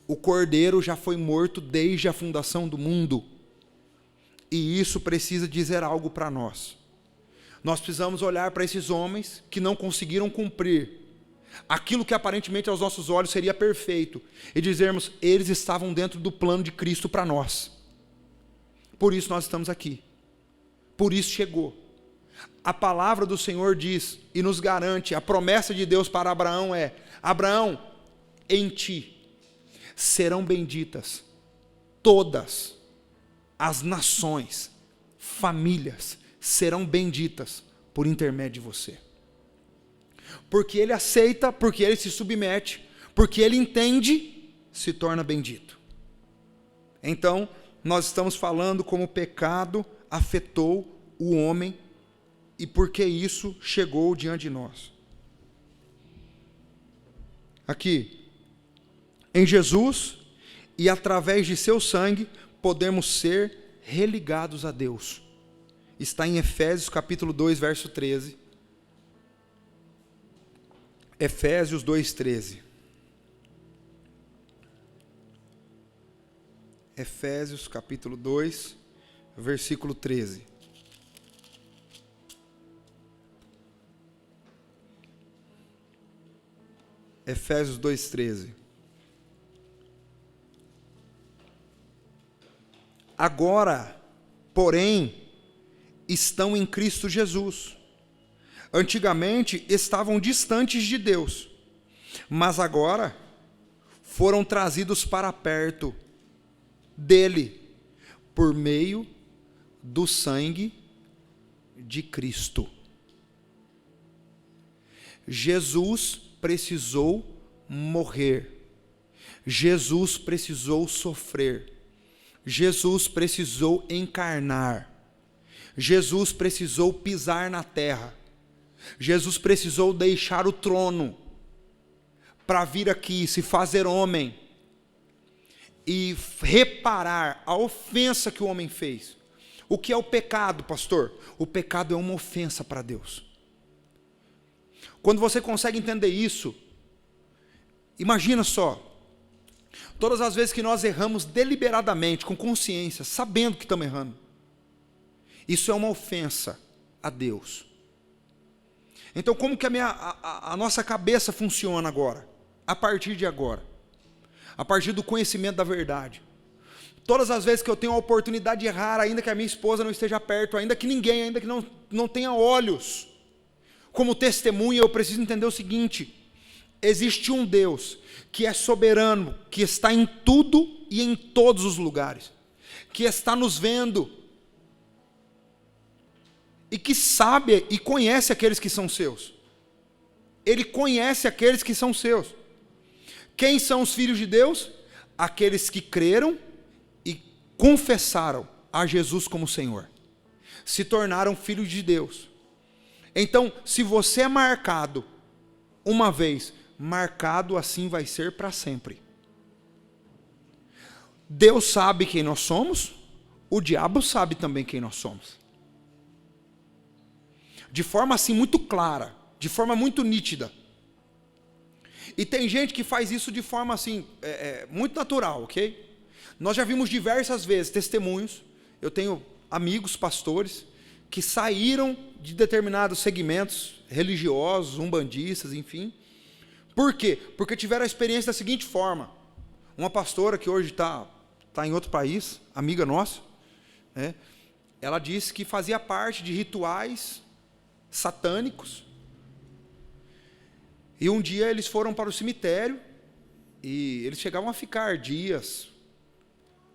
S1: O Cordeiro já foi morto desde a fundação do mundo. E isso precisa dizer algo para nós. Nós precisamos olhar para esses homens que não conseguiram cumprir aquilo que aparentemente aos nossos olhos seria perfeito, e dizermos, eles estavam dentro do plano de Cristo para nós. Por isso nós estamos aqui. Por isso chegou. A palavra do Senhor diz e nos garante, a promessa de Deus para Abraão é: Abraão, em ti serão benditas todas as nações, famílias serão benditas por intermédio de você. Porque ele aceita, porque ele se submete, porque ele entende, se torna bendito. Então, nós estamos falando como o pecado afetou o homem e porque isso chegou diante de nós. Aqui, em Jesus e através de seu sangue, podemos ser religados a Deus. Está em Efésios capítulo 2, verso 13. Efésios 2:13. Efésios capítulo 2, versículo 13. Efésios 2:13. Agora, porém, estão em Cristo Jesus. Antigamente estavam distantes de Deus, mas agora foram trazidos para perto dele, por meio do sangue de Cristo. Jesus precisou morrer, Jesus precisou sofrer, Jesus precisou encarnar, Jesus precisou pisar na terra, Jesus precisou deixar o trono para vir aqui, se fazer homem e reparar a ofensa que o homem fez. O que é o pecado, pastor? O pecado é uma ofensa para Deus. Quando você consegue entender isso, imagina só, todas as vezes que nós erramos deliberadamente, com consciência, sabendo que estamos errando, isso é uma ofensa a Deus. Então, como que a nossa cabeça funciona agora? A partir de agora. A partir do conhecimento da verdade. Todas as vezes que eu tenho a oportunidade de errar, ainda que a minha esposa não esteja perto, ainda que ninguém, ainda que não tenha olhos, como testemunha, eu preciso entender o seguinte: existe um Deus que é soberano, que está em tudo e em todos os lugares, que está nos vendo, e que sabe e conhece aqueles que são seus. Ele conhece aqueles que são seus. Quem são os filhos de Deus? Aqueles que creram e confessaram a Jesus como Senhor. Se tornaram filhos de Deus. Então, se você é marcado uma vez, marcado assim vai ser para sempre. Deus sabe quem nós somos, o diabo sabe também quem nós somos. De forma assim muito clara, de forma muito nítida. E tem gente que faz isso de forma assim, muito natural, ok? Nós já vimos diversas vezes testemunhos, eu tenho amigos pastores, que saíram de determinados segmentos religiosos, umbandistas, enfim. Por quê? Porque tiveram a experiência da seguinte forma: uma pastora que hoje está em outro país, amiga nossa, ela disse que fazia parte de rituais satânicos, e um dia eles foram para o cemitério, e eles chegavam a ficar dias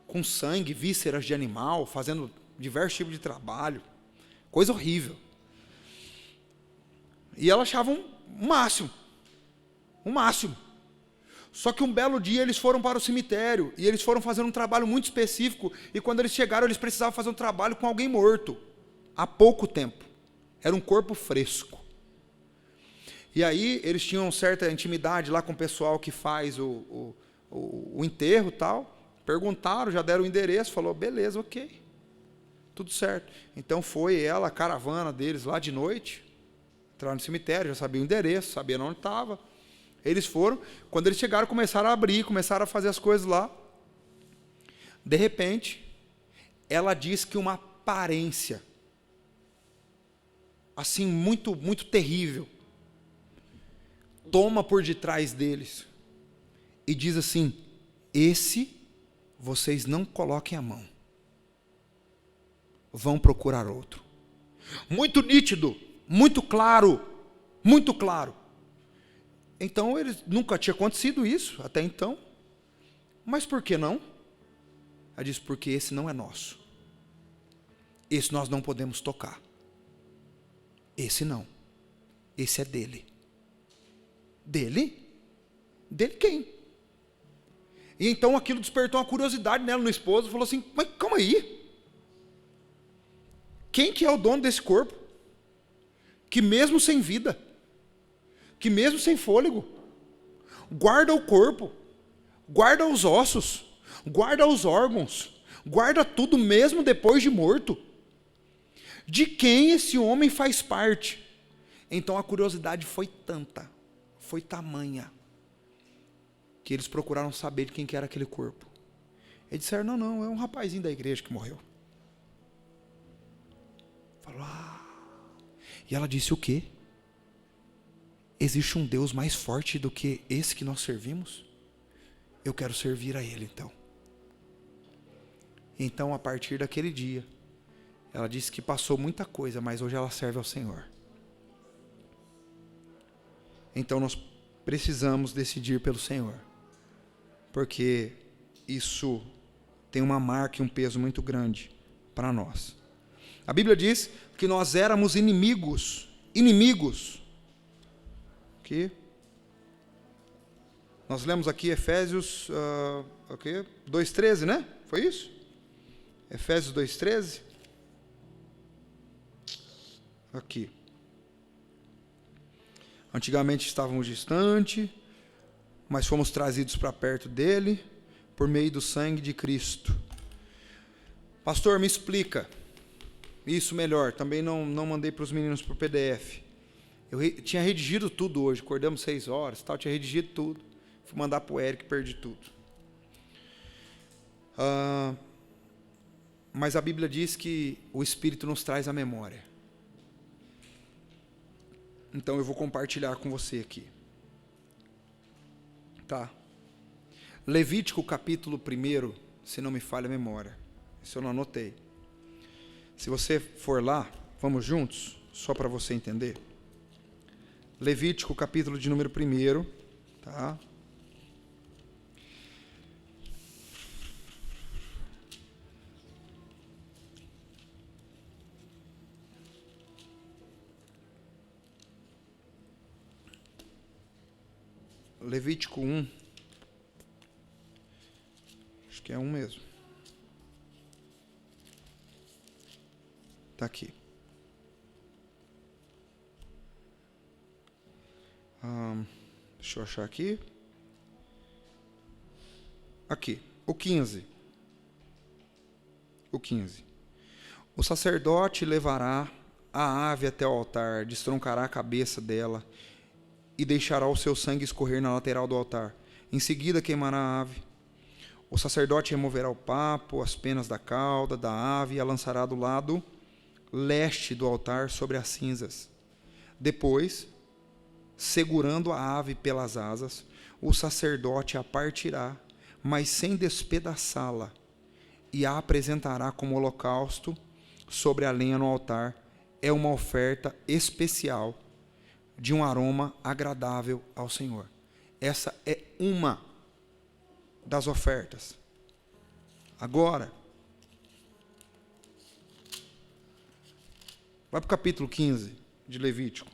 S1: com sangue, vísceras de animal, fazendo diversos tipos de trabalho, coisa horrível, e elas achavam o máximo, só que um belo dia eles foram para o cemitério, e eles foram fazer um trabalho muito específico, e quando eles chegaram, eles precisavam fazer um trabalho com alguém morto, há pouco tempo. Era um corpo fresco. E aí eles tinham certa intimidade lá com o pessoal que faz o enterro e tal. Perguntaram, já deram o endereço, falou, beleza, ok. Tudo certo. Então foi ela, a caravana deles lá de noite, Entraram no cemitério, já sabiam o endereço, sabiam onde estava. Eles foram. Quando eles chegaram, começaram a abrir, começaram a fazer as coisas lá. De repente, ela diz que uma aparência, assim, muito, muito terrível, toma por detrás deles e diz assim: esse vocês não coloquem a mão, vão procurar outro. Muito nítido, muito claro, muito claro. Então, eles nunca tinha acontecido isso até então. Mas por que não? Ela diz: porque esse não é nosso. Esse nós não podemos tocar. Esse não. Esse é dele. Dele? Dele quem? E então aquilo despertou uma curiosidade nela, no esposo. Falou assim: mas calma aí. Quem que é o dono desse corpo? Que mesmo sem vida, que mesmo sem fôlego, guarda o corpo, guarda os ossos, guarda os órgãos, guarda tudo mesmo depois de morto. De quem esse homem faz parte? Então a curiosidade foi tanta, foi tamanha, que eles procuraram saber de quem que era aquele corpo. Eles disseram: não, é um rapazinho da igreja que morreu. Falou: E ela disse: o quê? Existe um Deus mais forte do que esse que nós servimos? Eu quero servir a Ele, então. Então, a partir daquele dia, ela disse que passou muita coisa, mas hoje ela serve ao Senhor. Então, nós precisamos decidir pelo Senhor, porque isso tem uma marca e um peso muito grande para nós. A Bíblia diz que nós éramos inimigos. Aqui. Nós lemos aqui Efésios 2,13, né? Foi isso? Efésios 2,13. Aqui. Antigamente estávamos distantes, mas fomos trazidos para perto dele por meio do sangue de Cristo. Pastor, me explica isso melhor. Também não mandei para os meninos por PDF. Eu tinha redigido tudo hoje, acordamos 6 horas, tal, tinha redigido tudo. Fui mandar para o Eric, perdi tudo. Mas a Bíblia diz que o Espírito nos traz a memória. Então eu vou compartilhar com você aqui. Tá. Levítico capítulo 1, se não me falha a memória. Isso eu não anotei. Se você for lá, vamos juntos, só para você entender. Levítico capítulo de número 1, tá? Levítico 1. Acho que é 1 mesmo. Está aqui. Deixa eu achar aqui. Aqui, o 15. O 15. O sacerdote levará a ave até o altar, destroncará a cabeça dela e deixará o seu sangue escorrer na lateral do altar. Em seguida queimará a ave. O sacerdote removerá o papo, as penas da cauda da ave e a lançará do lado leste do altar sobre as cinzas. Depois, segurando a ave pelas asas, o sacerdote a partirá, mas sem despedaçá-la, e a apresentará como holocausto sobre a lenha no altar. É uma oferta especial de um aroma agradável ao Senhor. Essa é uma das ofertas. Agora, vai para o capítulo 15 de Levítico.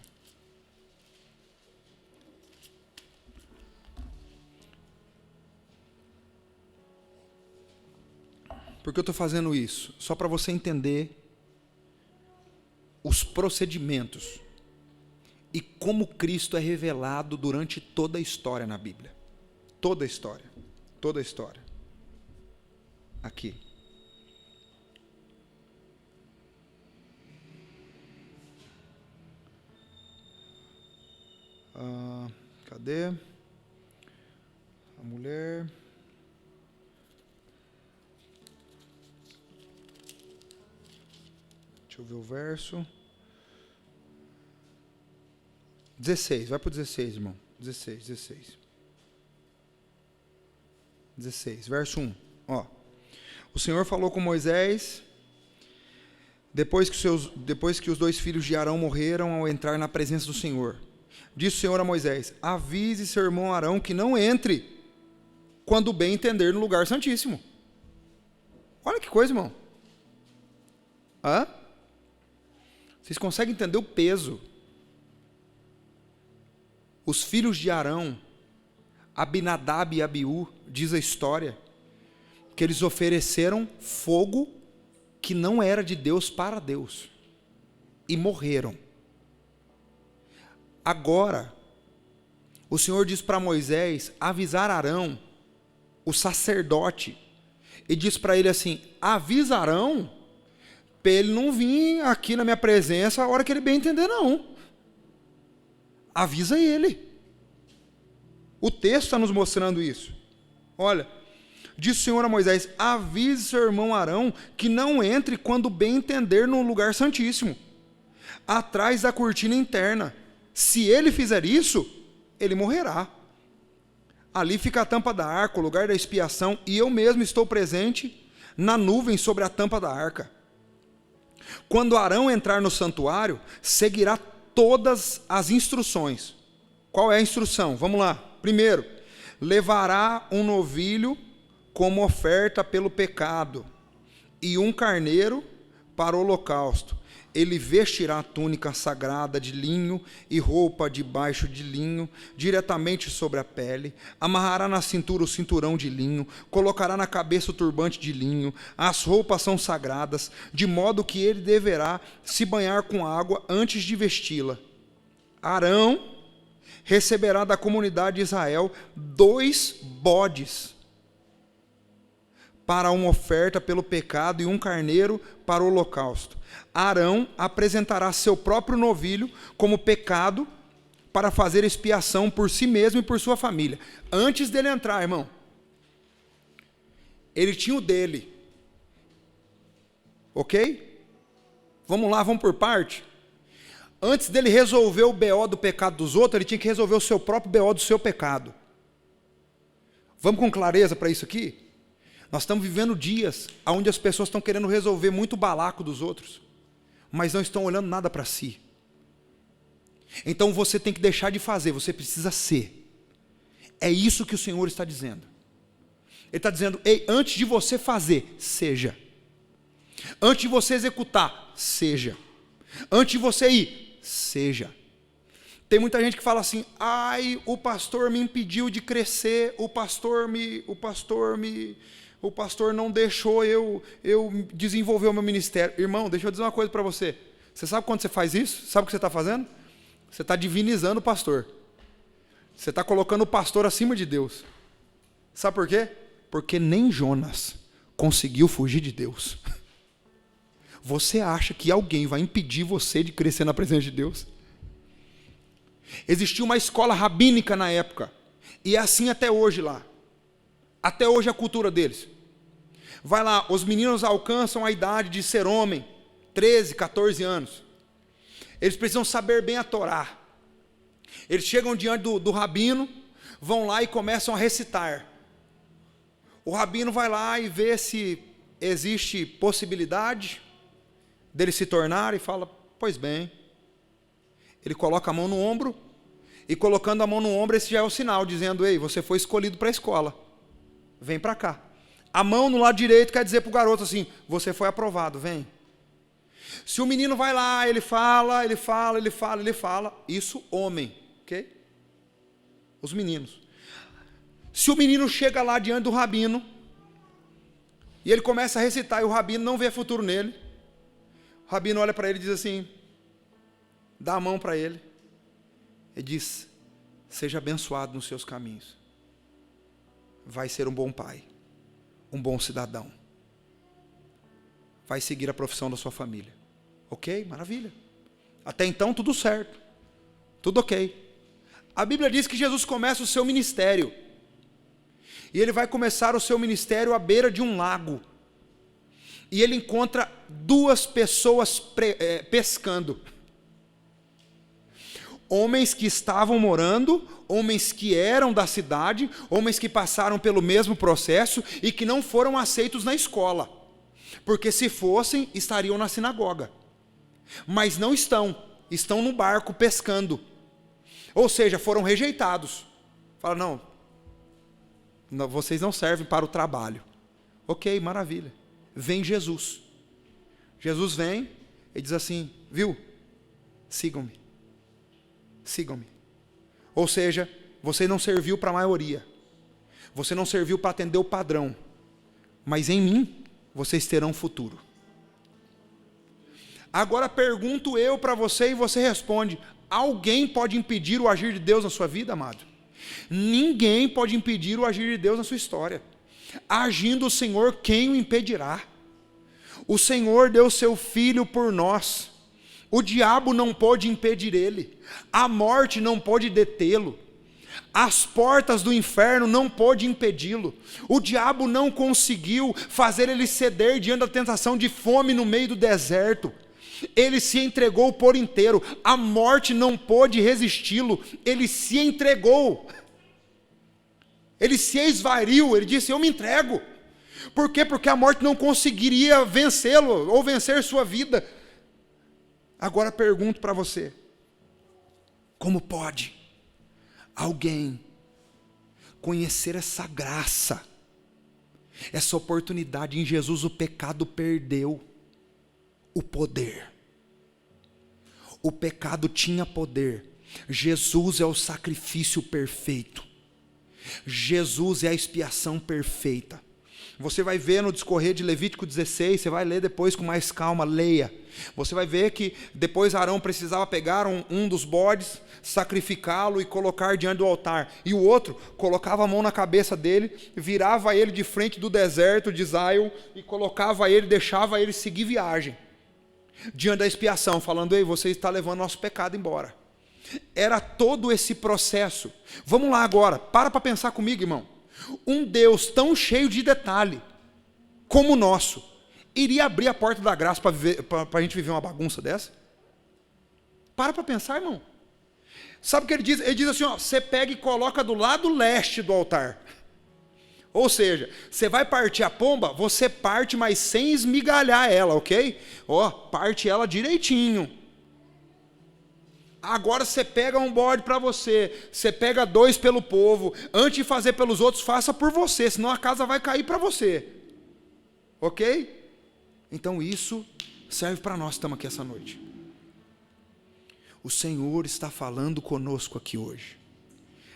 S1: Por que eu estou fazendo isso? Só para você entender os procedimentos e como Cristo é revelado durante toda a história na Bíblia. Toda a história. Toda a história. Aqui. Cadê? A mulher. Deixa eu ver o verso. 16, vai para o 16, irmão. 16, verso 1. Ó. O Senhor falou com Moisés, depois que os 2 filhos de Arão morreram ao entrar na presença do Senhor. Disse o Senhor a Moisés: avise seu irmão Arão que não entre, quando bem entender, no lugar santíssimo. Olha que coisa, irmão. Hã? Vocês conseguem entender o peso? Os filhos de Arão, Abinadab e Abiú, diz a história, que eles ofereceram fogo que não era de Deus para Deus, e morreram. Agora, o Senhor diz para Moisés avisar Arão, o sacerdote, e diz para ele assim: avisa Arão, para ele não vir aqui na minha presença a hora que ele bem entender, não. Avisa ele. O texto está nos mostrando isso. Olha, disse o Senhor a Moisés: avise seu irmão Arão que não entre quando bem entender no lugar santíssimo, atrás da cortina interna. Se ele fizer isso, ele morrerá. Ali fica a tampa da arca, o lugar da expiação, e eu mesmo estou presente na nuvem sobre a tampa da arca. Quando Arão entrar no santuário, seguirá todas as instruções. Qual é a instrução? Vamos lá. Primeiro, levará um novilho como oferta pelo pecado e um carneiro para o holocausto. Ele vestirá a túnica sagrada de linho e roupa de baixo de linho, diretamente sobre a pele, amarrará na cintura o cinturão de linho, colocará na cabeça o turbante de linho. As roupas são sagradas, de modo que ele deverá se banhar com água antes de vesti-la. Arão receberá da comunidade de Israel 2 bodes para uma oferta pelo pecado e um carneiro para o holocausto. Arão apresentará seu próprio novilho como pecado para fazer expiação por si mesmo e por sua família. Antes dele entrar, irmão, ele tinha o dele. Ok? Vamos lá, vamos por parte. Antes dele resolver o BO do pecado dos outros, ele tinha que resolver o seu próprio BO do seu pecado. Vamos com clareza para isso aqui? Nós estamos vivendo dias onde as pessoas estão querendo resolver muito o balaco dos outros, mas não estão olhando nada para si. Então você tem que deixar de fazer, você precisa ser. É isso que o Senhor está dizendo. Ele está dizendo: ei, antes de você fazer, seja. Antes de você executar, seja. Antes de você ir, seja. Tem muita gente que fala assim: ai, o pastor me impediu de crescer, o pastor não deixou eu desenvolver o meu ministério. Irmão, deixa eu dizer uma coisa para você. Você sabe quando você faz isso? Sabe o que você está fazendo? Você está divinizando o pastor. Você está colocando o pastor acima de Deus. Sabe por quê? Porque nem Jonas conseguiu fugir de Deus. Você acha que alguém vai impedir você de crescer na presença de Deus? Existia uma escola rabínica na época, e é assim até hoje lá. Até hoje é a cultura deles. Vai lá, os meninos alcançam a idade de ser homem, 13, 14 anos. Eles precisam saber bem a Torá. Eles chegam diante do rabino, vão lá e começam a recitar. O rabino vai lá e vê se existe possibilidade dele se tornar e fala: pois bem. Ele coloca a mão no ombro, e colocando a mão no ombro, esse já é o sinal, dizendo: ei, você foi escolhido para a escola, vem para cá. A mão no lado direito quer dizer para o garoto assim: você foi aprovado, vem. Se o menino vai lá, ele fala, isso homem, ok? Os meninos. Se o menino chega lá diante do rabino, e ele começa a recitar, e o rabino não vê futuro nele, o rabino olha para ele e diz assim, dá a mão para ele, e diz: seja abençoado nos seus caminhos, vai ser um bom pai, um bom cidadão, vai seguir a profissão da sua família. Ok? Maravilha. Até então tudo certo, tudo ok. A Bíblia diz que Jesus começa o seu ministério. E ele vai começar o seu ministério à beira de um lago. E ele encontra duas pessoas pescando. Homens que estavam morando, homens que eram da cidade, homens que passaram pelo mesmo processo e que não foram aceitos na escola. Porque se fossem, estariam na sinagoga. Mas não estão no barco pescando. Ou seja, foram rejeitados. Falaram, não, vocês não servem para o trabalho. Ok, maravilha. Vem Jesus. Jesus vem e diz assim, viu? Sigam-me. Sigam-me. Ou seja, você não serviu para a maioria. Você não serviu para atender o padrão. Mas em mim, vocês terão futuro. Agora pergunto eu para você e você responde, alguém pode impedir o agir de Deus na sua vida, amado? Ninguém pode impedir o agir de Deus na sua história. Agindo o Senhor, quem o impedirá? O Senhor deu seu Filho por nós. O diabo não pôde impedir ele. A morte não pôde detê-lo. As portas do inferno não pôde impedi-lo. O diabo não conseguiu fazer ele ceder diante da tentação de fome no meio do deserto. Ele se entregou por inteiro. A morte não pôde resisti-lo. Ele se entregou. Ele se esvaiu. Ele disse, eu me entrego. Por quê? Porque a morte não conseguiria vencê-lo ou vencer sua vida. Agora pergunto para você, como pode alguém conhecer essa graça, essa oportunidade? Em Jesus o pecado perdeu o poder. O pecado tinha poder. Jesus é o sacrifício perfeito. Jesus é a expiação perfeita. Você vai ver no discorrer de Levítico 16, você vai ler depois com mais calma, leia. Você vai ver que depois Arão precisava pegar um dos bodes, sacrificá-lo e colocar diante do altar. E o outro colocava a mão na cabeça dele, virava ele de frente do deserto de Zion e colocava ele, deixava ele seguir viagem. Diante da expiação, falando, ei, você está levando nosso pecado embora. Era todo esse processo. Vamos lá agora, para pensar comigo, irmão. Um Deus tão cheio de detalhe como o nosso, iria abrir a porta da graça para a gente viver uma bagunça dessa? Para pensar, irmão. Sabe o que ele diz? Ele diz assim, você pega e coloca do lado leste do altar. Ou seja, você vai partir a pomba, você parte, mas sem esmigalhar ela, ok? Parte ela direitinho. Agora você pega um bode para você pega 2 pelo povo, antes de fazer pelos outros, faça por você, senão a casa vai cair para você. Ok? Então isso serve para nós que estamos aqui essa noite. O Senhor está falando conosco aqui hoje,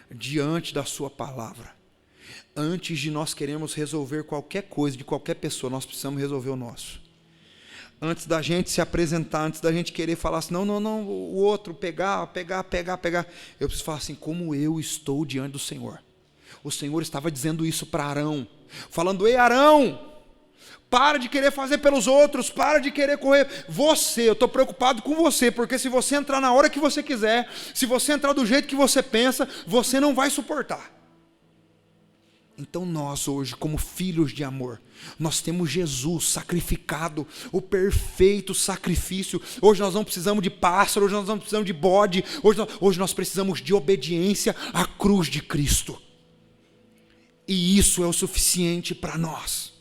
S1: diante da sua palavra. Antes de nós queremos resolver qualquer coisa de qualquer pessoa, nós precisamos resolver o nosso. Antes da gente se apresentar, antes da gente querer falar assim, não, o outro, pegar. Eu preciso falar assim, como eu estou diante do Senhor. O Senhor estava dizendo isso para Arão, falando, ei Arão, para de querer fazer pelos outros, para de querer correr. Eu estou preocupado com você, porque se você entrar na hora que você quiser, se você entrar do jeito que você pensa, você não vai suportar. Então nós hoje, como filhos de amor, nós temos Jesus sacrificado, o perfeito sacrifício. Hoje nós não precisamos de pássaro, hoje nós não precisamos de bode, hoje nós precisamos de obediência à cruz de Cristo. E isso é o suficiente para nós.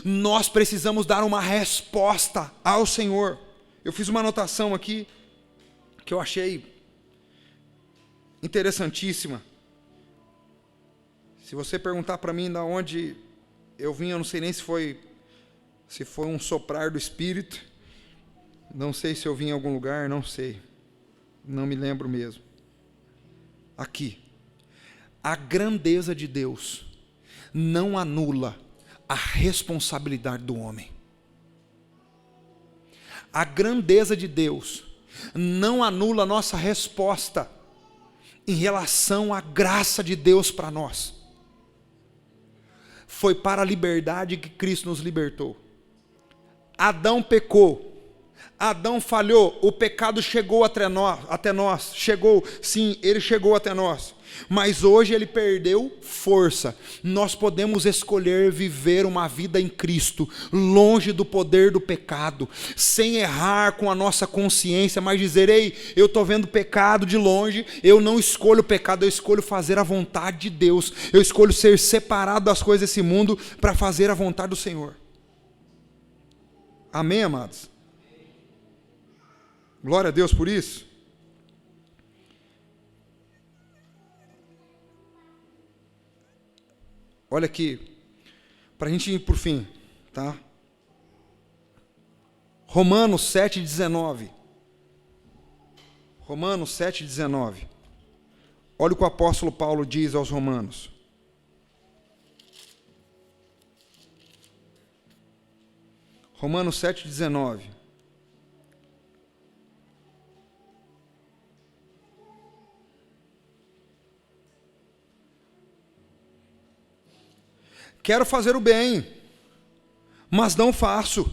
S1: Nós precisamos dar uma resposta ao Senhor. Eu fiz uma anotação aqui, que eu achei interessantíssima. Se você perguntar para mim de onde eu vim, eu não sei nem se foi um soprar do Espírito, não sei se eu vim em algum lugar, não sei, não me lembro mesmo. Aqui, a grandeza de Deus não anula a responsabilidade do homem. A grandeza de Deus não anula a nossa resposta em relação à graça de Deus para nós. Foi para a liberdade que Cristo nos libertou. Adão pecou, Adão falhou, o pecado chegou até nós, chegou, sim, ele chegou até nós, mas hoje ele perdeu força. Nós podemos escolher viver uma vida em Cristo, longe do poder do pecado, sem errar com a nossa consciência, mas dizer: ei, eu estou vendo pecado de longe, eu não escolho o pecado, eu escolho fazer a vontade de Deus, eu escolho ser separado das coisas desse mundo para fazer a vontade do Senhor. Amém, amados? Glória a Deus por isso. Olha aqui, para a gente ir por fim, tá? Romanos 7,19. Romanos 7,19. Olha o que o apóstolo Paulo diz aos romanos. Romanos 7,19. Quero fazer o bem, mas não faço.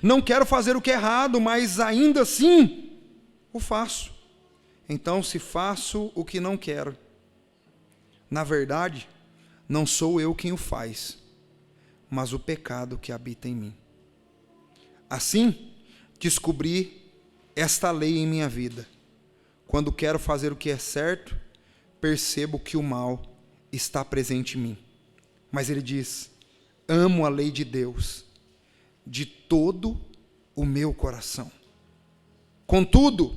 S1: Não quero fazer o que é errado, mas ainda assim o faço. Então, se faço o que não quero, na verdade, não sou eu quem o faz, mas o pecado que habita em mim. Assim, descobri esta lei em minha vida. Quando quero fazer o que é certo, percebo que o mal está presente em mim. Mas ele diz: amo a lei de Deus de todo o meu coração. Contudo,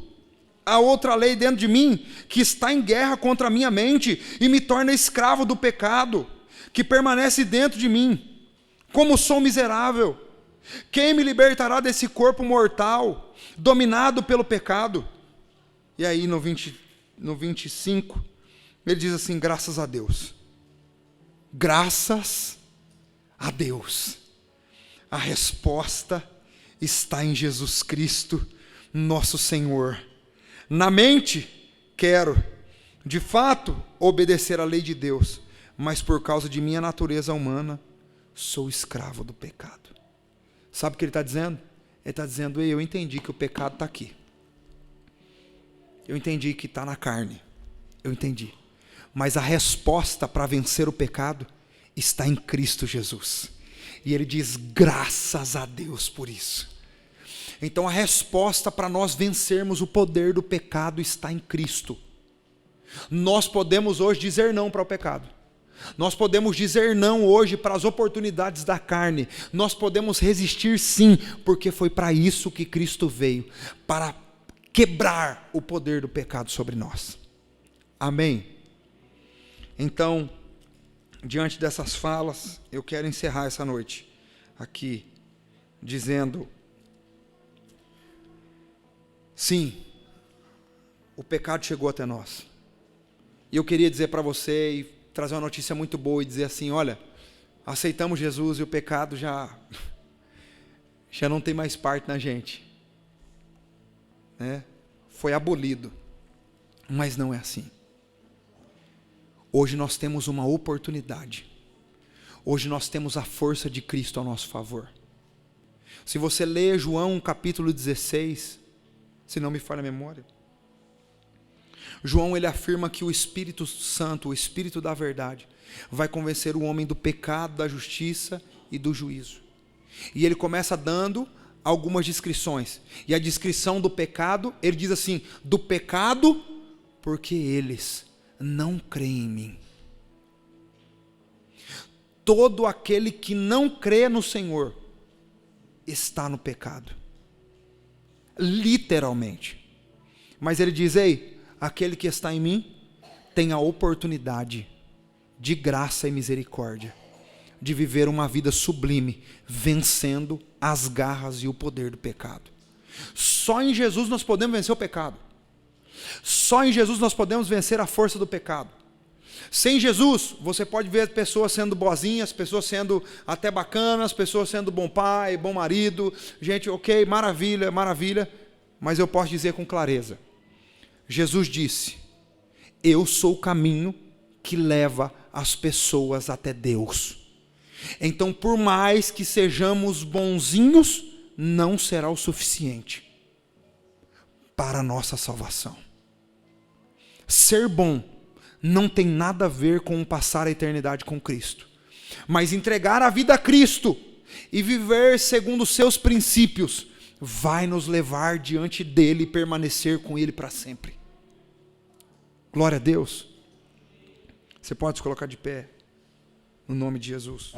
S1: há outra lei dentro de mim que está em guerra contra a minha mente e me torna escravo do pecado, que permanece dentro de mim. Como sou miserável! Quem me libertará desse corpo mortal, dominado pelo pecado? E aí no 25, ele diz assim: graças a Deus. Graças a Deus. A resposta está em Jesus Cristo, nosso Senhor. Na mente, quero, de fato, obedecer à lei de Deus, mas por causa de minha natureza humana, sou escravo do pecado. Sabe o que ele está dizendo? Ele está dizendo: ei, eu entendi que o pecado está aqui. Eu entendi que está na carne. Eu entendi. Mas a resposta para vencer o pecado está em Cristo Jesus. E ele diz: graças a Deus por isso. Então a resposta para nós vencermos o poder do pecado está em Cristo. Nós podemos hoje dizer não para o pecado. Nós podemos dizer não hoje para as oportunidades da carne. Nós podemos resistir sim, porque foi para isso que Cristo veio, para quebrar o poder do pecado sobre nós. Amém? Então, diante dessas falas, eu quero encerrar essa noite aqui, dizendo: sim, o pecado chegou até nós. E eu queria dizer para você e trazer uma notícia muito boa e dizer assim: olha, aceitamos Jesus e o pecado já não tem mais parte na gente, né? Foi abolido. Mas não é assim. Hoje nós temos uma oportunidade. Hoje nós temos a força de Cristo ao nosso favor. Se você ler João capítulo 16, se não me falha a memória, João ele afirma que o Espírito Santo, o Espírito da verdade, vai convencer o homem do pecado, da justiça e do juízo. E ele começa dando algumas descrições. E a descrição do pecado, ele diz assim: do pecado, porque eles não creem em mim. Todo aquele que não crê no Senhor está no pecado. Literalmente. Mas ele diz: ei, aquele que está em mim tem a oportunidade de graça e misericórdia, de viver uma vida sublime, vencendo as garras e o poder do pecado. Só em Jesus nós podemos vencer o pecado. Só em Jesus nós podemos vencer a força do pecado. Sem Jesus, você pode ver pessoas sendo boazinhas, pessoas sendo até bacanas, pessoas sendo bom pai, bom marido, gente, ok, maravilha, maravilha, mas eu posso dizer com clareza, Jesus disse: eu sou o caminho que leva as pessoas até Deus. Então, por mais que sejamos bonzinhos, não será o suficiente para a nossa salvação. Ser bom não tem nada a ver com passar a eternidade com Cristo, mas entregar a vida a Cristo e viver segundo os seus princípios vai nos levar diante dele e permanecer com ele para sempre. Glória a Deus. Você pode se colocar de pé no nome de Jesus.